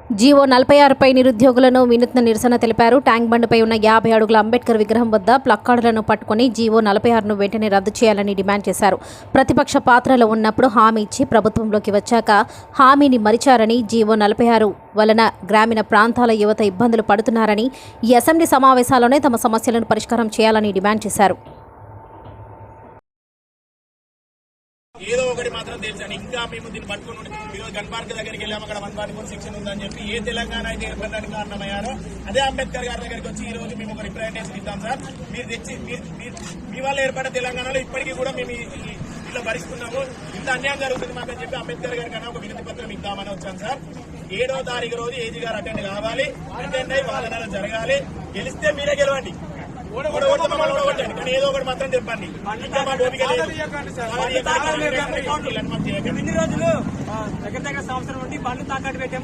GO 46పై నిరుద్యోగులను వినూత్న నిరసన తెలిపారు. ట్యాంక్ బండ్పై ఉన్న 50 అడుగుల అంబేద్కర్ విగ్రహం వద్ద ప్లక్కార్డులను పట్టుకుని జీవో 46ను వెంటనే రద్దు చేయాలని డిమాండ్ చేశారు. ప్రతిపక్ష పాత్రలో ఉన్నప్పుడు హామీ ఇచ్చి ప్రభుత్వంలోకి వచ్చాక హామీని మరిచారని, జీవో 46 వలన గ్రామీణ ప్రాంతాల యువత ఇబ్బందులు పడుతున్నారని, ఈ అసెంబ్లీ సమావేశాల్లోనే తమ సమస్యలను పరిష్కారం చేయాలని డిమాండ్ చేశారు. ఏదో ఒకటి మాత్రం తెలుసండి. ఇంకా మేము దీన్ని పట్టుకుని ఈరోజు గన్ పార్క్ దగ్గరికి వెళ్ళాము. అక్కడ 144 సెక్షన్ ఉందని చెప్పి ఏ తెలంగాణ అయితే ఏర్పడడానికి కారణమయ్యారో అదే అంబేద్కర్ గారి దగ్గరికి వచ్చి ఈ రోజు మేము ఒక రిప్రజెంటేషన్ ఇద్దాం సార్. మీరు తెచ్చి మీ వల్ల ఏర్పడ్డ తెలంగాణలో ఇప్పటికీ కూడా మేము ఇలా భరిస్తున్నాము, ఇంత అన్యాయం జరుగుతుంది మాకని చెప్పి అంబేద్కర్ గారి కన్నా ఒక వినతి పత్రం ఇద్దామని వచ్చాం సార్. 7వ తారీఖు రోజు ఏజీ గారు అటెండ్ కావాలి, అటెండ్ అయ్యి వాళ్ళ నెల జరగాలి. గెలిస్తే మీరే గెలవండి, ఓడగొట్టండి, కానీ ఏదో ఒకటి మాత్రం చెప్పండి. ఇంకా మా ఓపిక లేదు. ఇన్ని రోజులు దగ్గర సంవత్సరం నుండి బండ్లు తాకట్టు పెట్టాము.